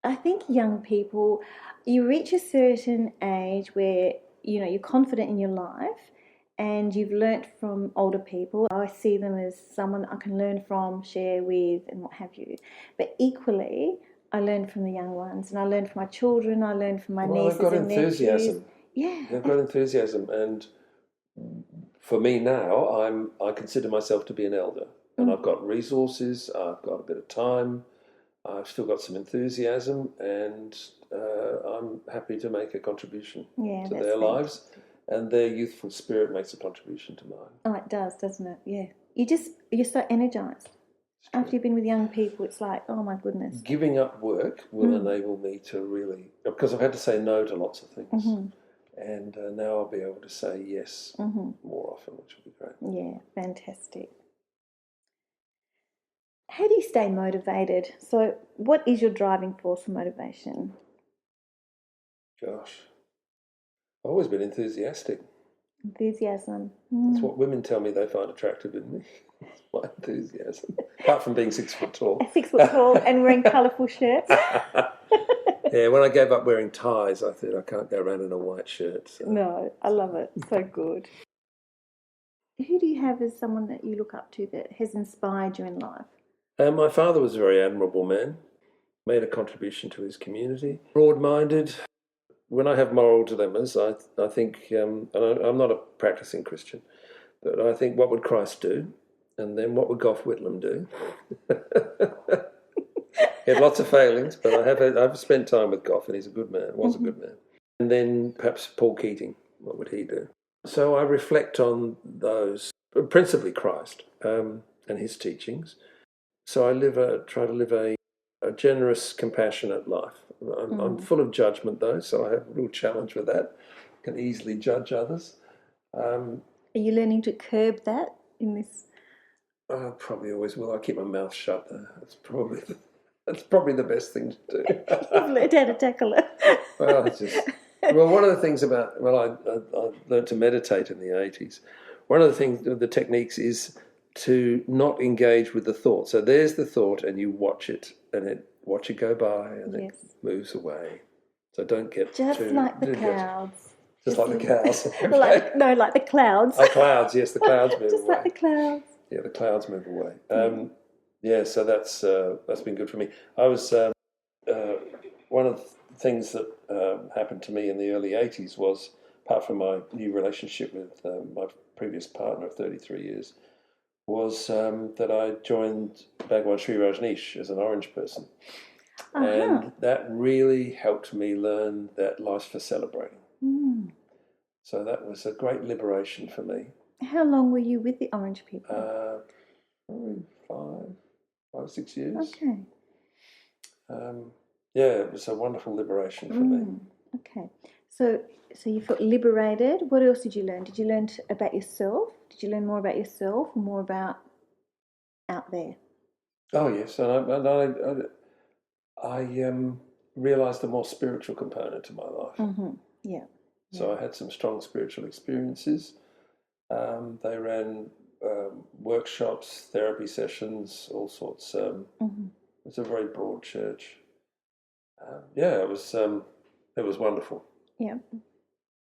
I think young people, you reach a certain age where you're confident in your life and you've learnt from older people. I see them as someone I can learn from, share with and what have you. But equally, I learn from the young ones and I learn from my children, I learn from my nieces and nephews. They've got enthusiasm. Yeah. They've got enthusiasm, and for me now, I consider myself to be an elder. And I've got resources, I've got a bit of time, I've still got some enthusiasm, and I'm happy to make a contribution to their lives, and their youthful spirit makes a contribution to mine. Oh, it does, doesn't it? Yeah. You're so energised. After you've been with young people, it's like, oh my goodness. Giving up work will enable me to really, because I've had to say no to lots of things, and now I'll be able to say yes more often, which will be great. Yeah, fantastic. How do you stay motivated? So what is your driving force for motivation? Gosh, I've always been enthusiastic. Enthusiasm. That's what women tell me they find attractive in me. My enthusiasm. Apart from being 6 foot tall. 6 foot tall and wearing colourful shirts. Yeah, when I gave up wearing ties, I thought I can't go around in a white shirt. So. No, I love it. So good. Who do you have as someone that you look up to that has inspired you in life? My father was a very admirable man, made a contribution to his community, broad-minded. When I have moral dilemmas, I think, and I'm not a practicing Christian, but I think, what would Christ do? And then what would Gough Whitlam do? He had lots of failings, but I've spent time with Gough, and he's a good man, was a good man. And then perhaps Paul Keating, what would he do? So I reflect on those, principally Christ and his teachings. So I try to live a generous, compassionate life. I'm full of judgment, though, so I have a real challenge with that. I can easily judge others. Are you learning to curb that in this? I probably always will. I keep my mouth shut, though. That's probably the best thing to do. You've learned how to tackle it. Well, one of the things about, I learned to meditate in the 80s. One of the things, the techniques is to not engage with the thought. So there's the thought, and you watch it, and watch it go by, and it moves away. So don't get like the clouds. Just like the cows. Okay. like the clouds. Oh, clouds, yes, the clouds move away. Just like the clouds. Yeah, the clouds move away. So that's been good for me. I was one of the things that happened to me in the early 80s was, apart from my new relationship with my previous partner of 33 years, was that I joined Bhagwan Sri Rajneesh as an Orange person. And that really helped me learn that life's for celebrating. So that was a great liberation for me. How long were you with the Orange people? Probably 5 or 6 years. Okay. It was a wonderful liberation for me. Okay. So you felt liberated. What else did you learn? Did you learn about yourself? Did you learn more about yourself or more about out there? Oh, yes. And I realised a more spiritual component to my life. Yeah. So I had some strong spiritual experiences. They ran workshops, therapy sessions, all sorts. It was a very broad church. It was wonderful. Yeah.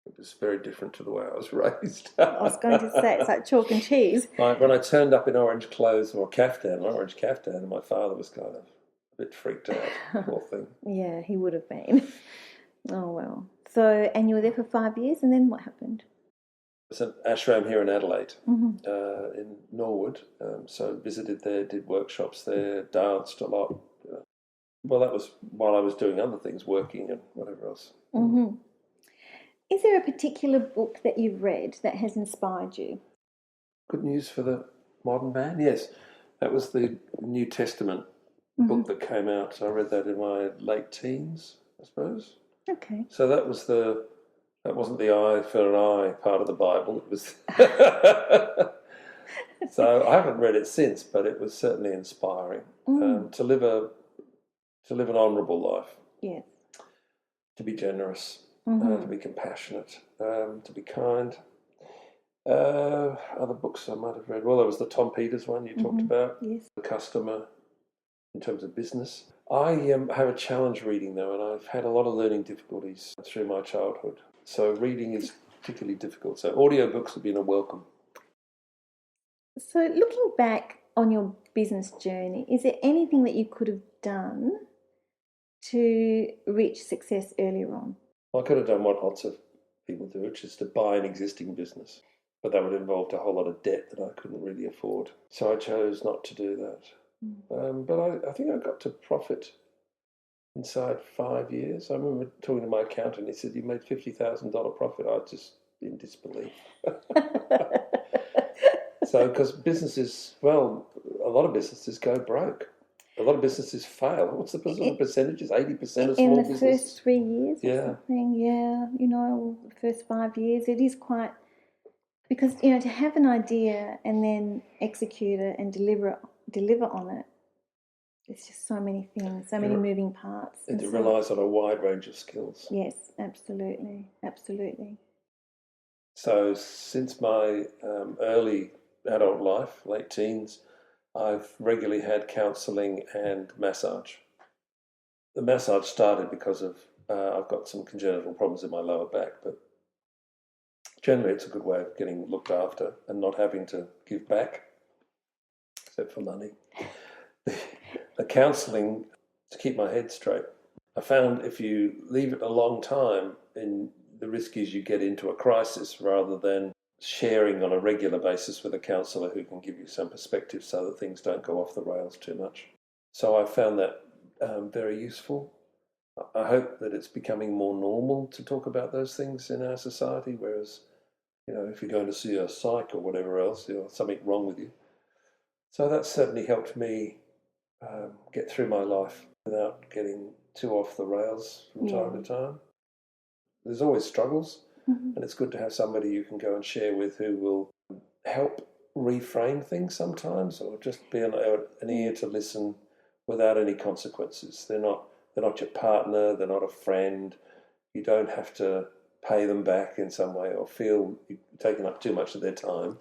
It was very different to the way I was raised. I was going to say, it's like chalk and cheese. Like when I turned up in orange clothes or an orange caftan, and my father was kind of a bit freaked out, poor thing. Yeah, he would have been. Oh, well. So, and you were there for 5 years, and then what happened? It's an ashram here in Adelaide, in Norwood. So visited there, did workshops there, danced a lot. Well, that was while I was doing other things, working and whatever else. Is there a particular book that you've read that has inspired you? Good News for the Modern Man? Yes. That was the New Testament book that came out. So I read that in my late teens, I suppose. Okay. So that wasn't the eye for an eye part of the Bible. It was So I haven't read it since, but it was certainly inspiring to live an honourable life. Yes. To be generous, to be compassionate, to be kind. Other books I might have read. Well, there was the Tom Peters one you talked about. Yes. The Customer, in terms of business. I have a challenge reading, though, and I've had a lot of learning difficulties through my childhood. So reading is particularly difficult. So audiobooks have been a welcome. So looking back on your business journey, is there anything that you could have done to reach success earlier on? I could have done what lots of people do, which is to buy an existing business. But that would involve a whole lot of debt that I couldn't really afford. So I chose not to do that. But I think I got to profit inside 5 years. I remember talking to my accountant. He said, "You made $50,000 profit." I was just in disbelief. So, because businesses, well, a lot of businesses go broke. A lot of businesses fail. What's the percentage? 80% of In small the businesses? first 3 years or Yeah. something, yeah, the first 5 years, it is quite, because, to have an idea and then execute it and deliver on it, it's just so many things, so many moving parts. It relies on a wide range of skills. Yes, absolutely, absolutely. So since my early adult life, late teens, I've regularly had counselling and massage. The massage started because of I've got some congenital problems in my lower back, but generally it's a good way of getting looked after and not having to give back, except for money. The counselling to keep my head straight. I found if you leave it a long time, the risk is you get into a crisis rather than sharing on a regular basis with a counsellor who can give you some perspective so that things don't go off the rails too much. So I found that very useful. I hope that it's becoming more normal to talk about those things in our society, whereas, if you're going to see a psych or whatever else, something wrong with you. So that's certainly helped me get through my life without getting too off the rails from time to time. There's always struggles, and it's good to have somebody you can go and share with who will help reframe things sometimes, or just be an ear to listen without any consequences. They're not your partner, they're not a friend. You don't have to pay them back in some way or feel you're taking up too much of their time.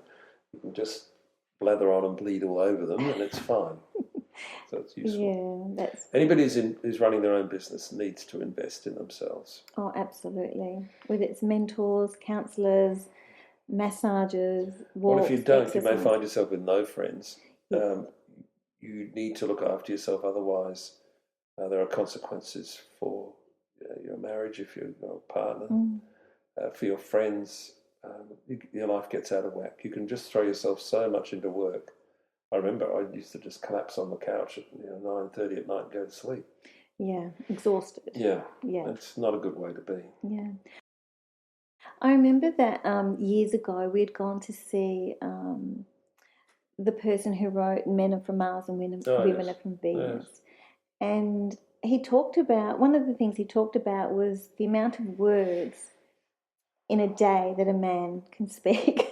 You can just blather on and bleed all over them, and it's fine. So it's useful. Yeah, that's... Anybody who's running their own business needs to invest in themselves. Oh, absolutely. Whether it's mentors, counsellors, massagers, walks, Well, if you don't, exercise. you may find yourself with no friends. Yes. You need to look after yourself, otherwise there are consequences for your marriage if you're a partner, for your friends. Your life gets out of whack. You can just throw yourself so much into work. I remember I used to just collapse on the couch at 9:30 at night and go to sleep. Yeah, exhausted. Yeah, yeah, it's not a good way to be. Yeah, I remember that years ago we'd gone to see the person who wrote "Men Are From Mars and Women Are From Venus," and he talked about, one of the things he talked about was the amount of words in a day that a man can speak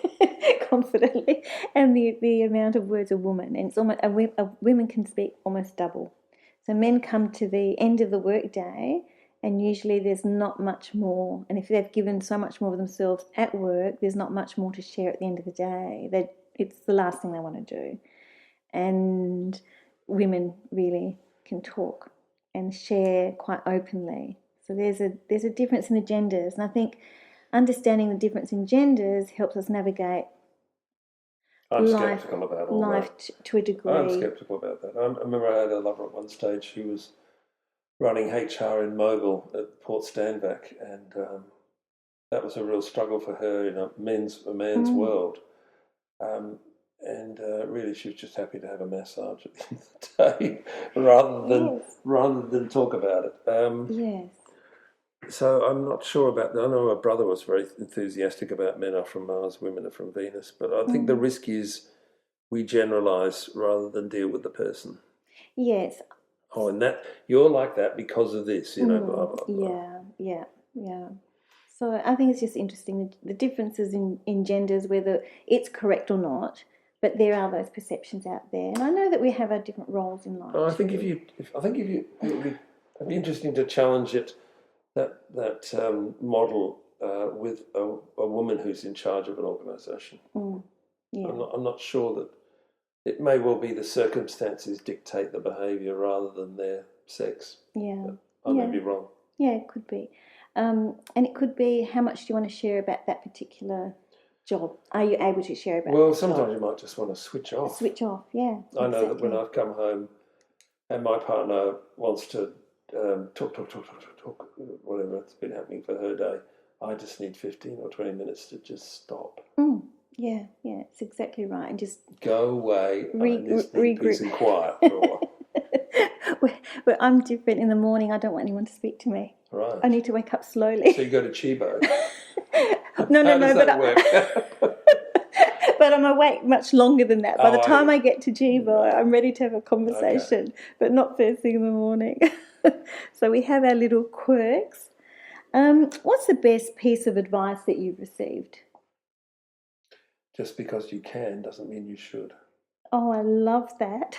confidently, and the amount of words a woman, and it's almost women can speak almost double. So men come to the end of the workday, and usually there's not much more. And if they've given so much more of themselves at work, there's not much more to share at the end of the day. It's the last thing they want to do. And women really can talk and share quite openly. So there's a difference in the genders, and I think understanding the difference in genders helps us navigate sceptical about all life that. to a degree. I'm sceptical about that. I remember I had a lover at one stage who was running HR in Mobile at Port Stanvac, and that was a real struggle for her in a man's world. And really, she was just happy to have a massage at the end of the day, rather than talk about it. Yes. So I'm not sure about that. I know my brother was very enthusiastic about men are from Mars, women are from Venus, but I think the risk is we generalise rather than deal with the person. Yes. Oh, and that you're like that because of this, blah, blah, blah. Yeah. So I think it's just interesting, the differences in genders, whether it's correct or not, but there are those perceptions out there, and I know that we have our different roles in life. I think it'd be interesting to challenge it. That model with a woman who's in charge of an organisation. Yeah. I'm not sure that it may well be the circumstances dictate the behaviour rather than their sex. Yeah. I may be wrong. Yeah, it could be. And it could be, how much do you want to share about that particular job? Are you able to share about Well, sometimes you might just want to switch off. Switch off, yeah. I know that when I've come home and my partner wants to talk, whatever it's been happening for her day, I just need 15 or 20 minutes to just stop. Yeah, it's exactly right. And just go away. I just need peace and quiet for a while. Well, I'm different in the morning. I don't want anyone to speak to me. Right. I need to wake up slowly. So you go to Chibo. No. How does that work? But I'm awake much longer than that. By the time I get to Chibo, I'm ready to have a conversation, but not first thing in the morning. So we have our little quirks. What's the best piece of advice that you've received? Just because you can doesn't mean you should. Oh, I love that.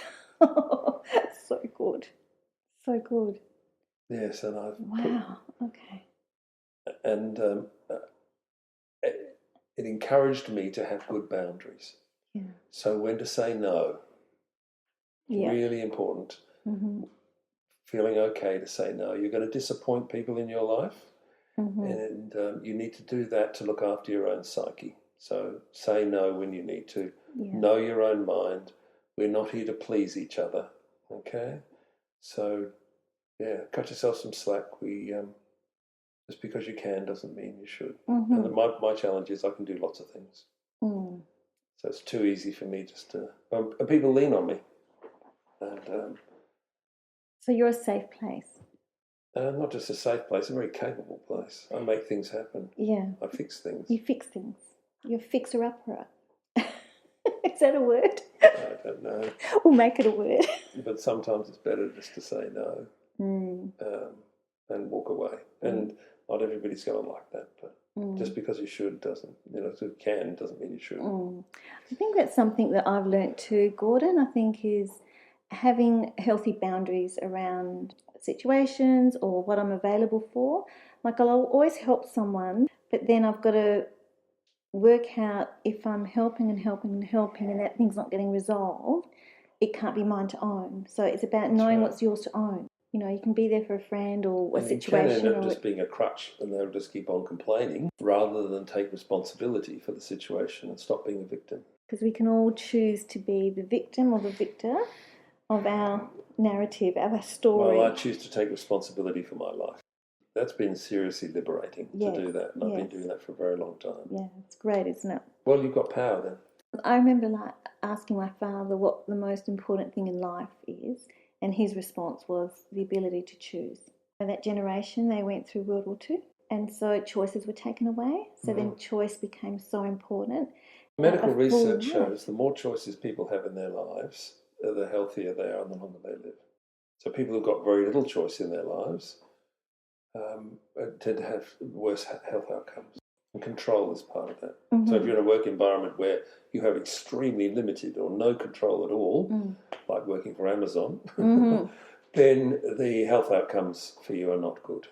So good. So good. Yes, and I've Okay. And it encouraged me to have good boundaries. Yeah. So when to say no, really important. Mm-hmm. Feeling okay to say no. You're going to disappoint people in your life, mm-hmm. and you need to do that to look after your own psyche. So say no when you need to. Yeah. Know your own mind. We're not here to please each other. Okay? So, cut yourself some slack. Just because you can doesn't mean you should. Mm-hmm. And my challenge is I can do lots of things. Mm. So it's too easy for me just to... and people lean on me. And so you're a safe place. Not just a safe place, a very capable place. I make things happen. Yeah. I fix things. You fix things. You're a fixer-upper. Is that a word? I don't know. We'll make it a word. But sometimes it's better just to say no and walk away. And not everybody's going to like that, but just because you should doesn't, you can doesn't mean you should. I think that's something that I've learnt too, Gordon, I think, is having healthy boundaries around situations or what I'm available for. Like, I'll always help someone, but then I've got to work out if I'm helping and that thing's not getting resolved, it can't be mine to own. So it's about knowing what's yours to own. You can be there for a friend or a situation. You can end up just being a crutch, and they'll just keep on complaining rather than take responsibility for the situation and stop being a victim. Because we can all choose to be the victim or the victor of our narrative, of our story. Well, I choose to take responsibility for my life. That's been seriously liberating to do that, and I've been doing that for a very long time. Yeah, it's great, isn't it? Well, you've got power then. I remember asking my father what the most important thing in life is, and his response was the ability to choose. That generation, they went through World War II, and so choices were taken away. So then choice became so important. Medical research shows the more choices people have in their lives, the healthier they are and the longer they live. So people who've got very little choice in their lives tend to have worse health outcomes. And control is part of that. So if you're in a work environment where you have extremely limited or no control at all, like working for Amazon, then the health outcomes for you are not good.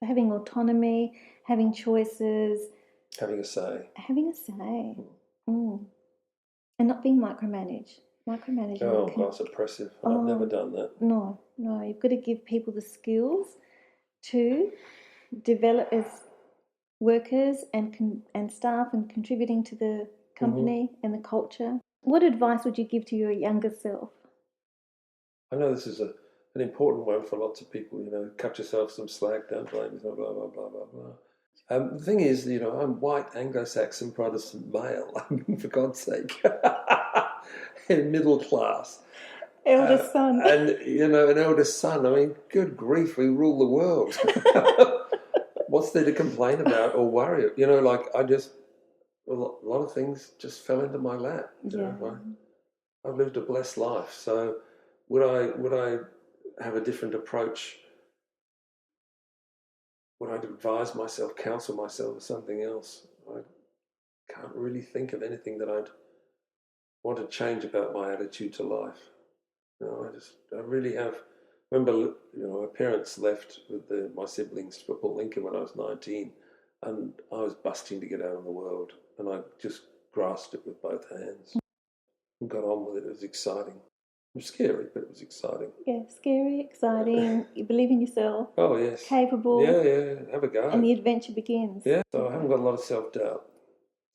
Having autonomy, having choices. Having a say. And not being micromanaged. Oh, that's oppressive. I've never done that. No. You've got to give people the skills to develop as workers and staff and contributing to the company and the culture. What advice would you give to your younger self? I know this is an important one for lots of people. Cut yourself some slack, don't blame yourself, blah, blah, blah, blah, blah. The thing is, I'm white, Anglo-Saxon, Protestant male. I mean, for God's sake. In middle class. Eldest son. And, an eldest son. I mean, good grief, we rule the world. What's there to complain about or worry? A lot of things just fell into my lap. I've lived a blessed life. So would I have a different approach? Would I advise myself, counsel myself or something else? I can't really think of anything that I'd want to change about my attitude to life. I really have. Remember, my parents left with my siblings for Port Lincoln when I was 19, and I was busting to get out in the world, and I just grasped it with both hands and got on with it. It was exciting. It was scary, but it was exciting. Yeah, scary, exciting. You believe in yourself. Oh, yes. Capable. Yeah, have a go. And the adventure begins. Yeah, so I haven't got a lot of self-doubt.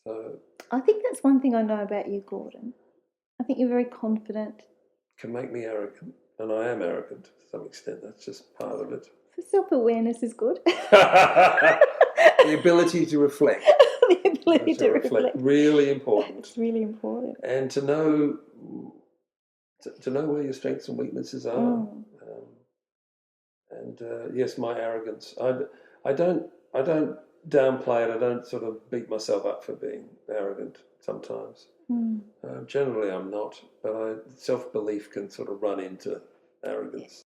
So I think that's one thing I know about you, Gordon. I think you're very confident. Can make me arrogant, and I am arrogant to some extent. That's just part of it. So self-awareness is good. The ability to reflect. The ability to reflect. Really important. It's really important. And to know where your strengths and weaknesses are. Yes, my arrogance. I don't downplay it. I don't sort of beat myself up for being arrogant sometimes. Generally, I'm not, but self-belief can sort of run into arrogance.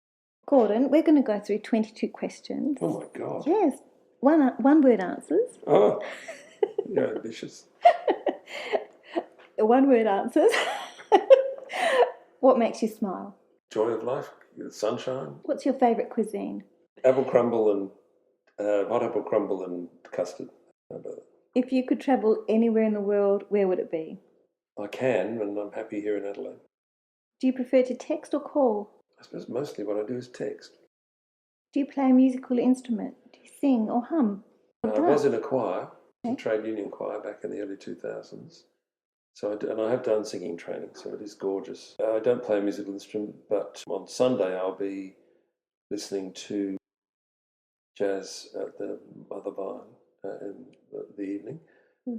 Gordon, we're going to go through 22 questions. Oh my God! Yes, one-word answers. Oh, you're ambitious. One-word answers. What makes you smile? Joy of life, sunshine. What's your favourite cuisine? Apple crumble and hot apple crumble and custard. If you could travel anywhere in the world, where would it be? I can, and I'm happy here in Adelaide. Do you prefer to text or call? I suppose mostly what I do is text. Do you play a musical instrument? Do you sing or hum? I was in a choir, a trade union choir back in the early 2000s. And I have done singing training, so it is gorgeous. I don't play a musical instrument, but on Sunday I'll be listening to jazz at the Mother Vine in the evening.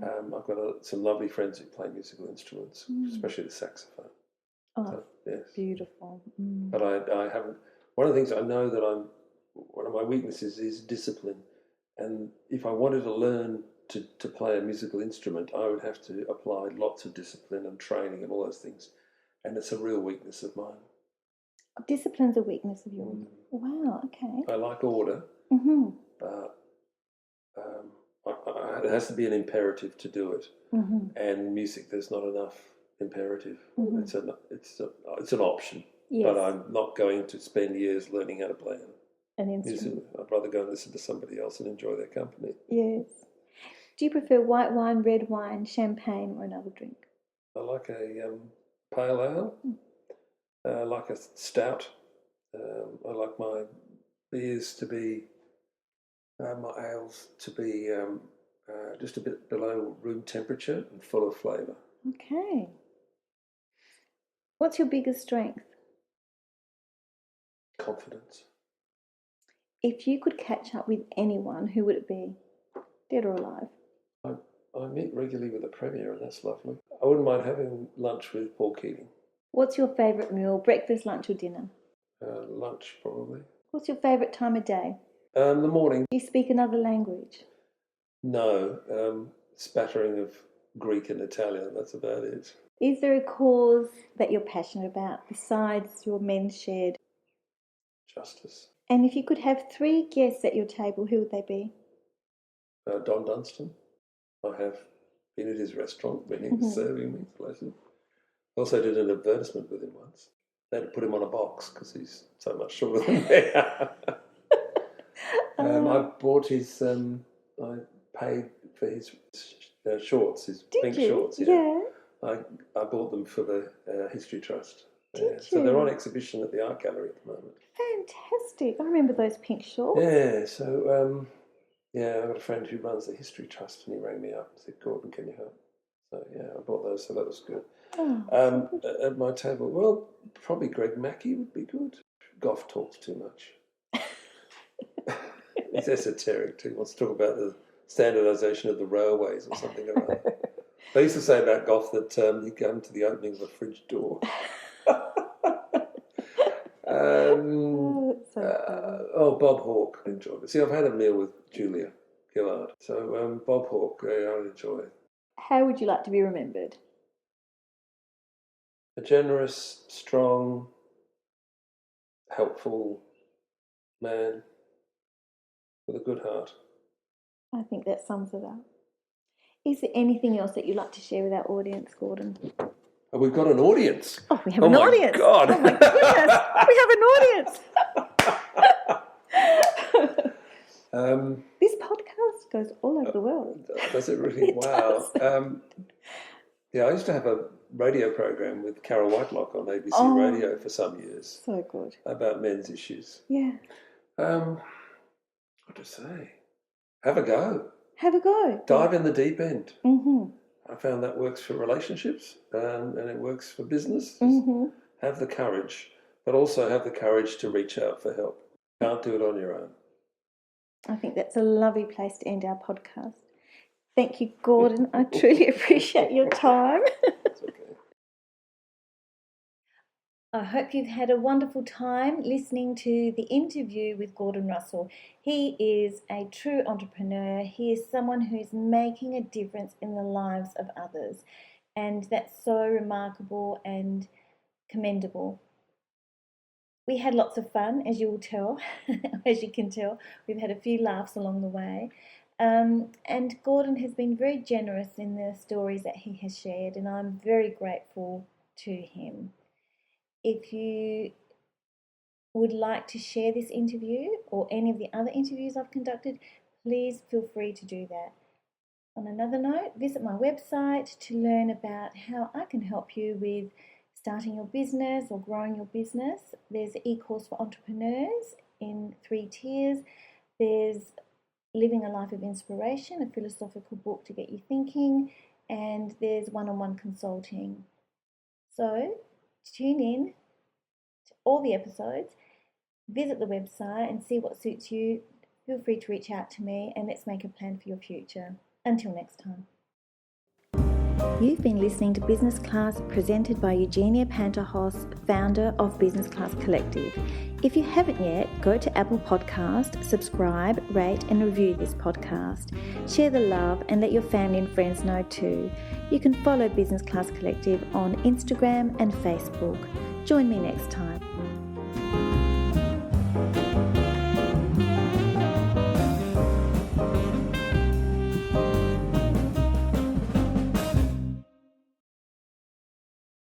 I've got some lovely friends who play musical instruments, especially the saxophone. Oh, so, yes. Beautiful. But I haven't. One of the things I know that one of my weaknesses is discipline, and if I wanted to learn to play a musical instrument, I would have to apply lots of discipline and training and all those things, and it's a real weakness of mine. Discipline's a weakness of yours. Wow. Okay. I like order, but it has to be an imperative to do it. And music, there's not enough imperative. It's an option, but I'm not going to spend years learning how to play an instrument. I'd rather go and listen to somebody else and enjoy their company. Yes. Do you prefer white wine, red wine, champagne, or another drink? I like a pale ale. I like a stout. I like my beers to be, my ales to be just a bit below room temperature and full of flavour. Okay. What's your biggest strength? Confidence. If you could catch up with anyone, who would it be? Dead or alive? I meet regularly with the Premier, and that's lovely. I wouldn't mind having lunch with Paul Keating. What's your favourite meal, breakfast, lunch or dinner? Lunch, probably. What's your favourite time of day? The morning. Do you speak another language? No. Spattering of Greek and Italian, that's about it. Is there a cause that you're passionate about besides your men's shed? Justice. And if you could have 3 guests at your table, who would they be? Don Dunstan. I have been at his restaurant when he was serving me. Bless him. Also did an advertisement with him once. They had to put him on a box because he's so much shorter than me. I bought his. I paid for his shorts, his pink shorts. Yeah. I bought them for the History Trust. Did you? So they're on exhibition at the Art Gallery at the moment. Fantastic! I remember those pink shorts. Yeah. So I've got a friend who runs the History Trust, and he rang me up and said, "Gordon, can you help?" So I bought those. So that was good. At my table, well, probably Greg Mackey would be good. Gough talks too much. He's esoteric too. He wants to talk about the standardisation of the railways or something or other. They used to say about Gough that he'd come to the opening of a fridge door. Bob Hawke, I enjoyed it. See, I've had a meal with Julia Gillard. So Bob Hawke, I enjoy it. How would you like to be remembered? A generous, strong, helpful man with a good heart. I think that sums it up. Is there anything else that you'd like to share with our audience, Gordon? Oh, we've got an audience. Oh, we have an audience. God. Oh, my goodness. We have an audience. This podcast goes all over the world. Does it really? Wow. I used to have a radio program with Carol Whitelock on ABC Radio for some years. So good. About men's issues. Yeah. What to say? Have a go. Have a go. Dive in the deep end. Mm-hmm. I found that works for relationships and it works for business. Mm-hmm. Have the courage, but also have the courage to reach out for help. Can't do it on your own. I think that's a lovely place to end our podcast. Thank you, Gordon. I truly appreciate your time. It's okay. I hope you've had a wonderful time listening to the interview with Gordon Russell. He is a true entrepreneur. He is someone who's making a difference in the lives of others. And that's so remarkable and commendable. We had lots of fun, as you will tell, as you can tell. We've had a few laughs along the way. And Gordon has been very generous in the stories that he has shared, and I'm very grateful to him. If you would like to share this interview or any of the other interviews I've conducted, please feel free to do that. On another note, visit my website to learn about how I can help you with starting your business or growing your business. There's an e-course for entrepreneurs in 3 tiers. There's Living a Life of Inspiration, a philosophical book to get you thinking, and there's one-on-one consulting. So tune in to all the episodes, visit the website and see what suits you. Feel free to reach out to me and let's make a plan for your future. Until next time. You've been listening to Business Class presented by Eugenia Panterhos, founder of Business Class Collective. If you haven't yet, go to Apple Podcast, subscribe, rate and review this podcast. Share the love and let your family and friends know too. You can follow Business Class Collective on Instagram and Facebook. Join me next time.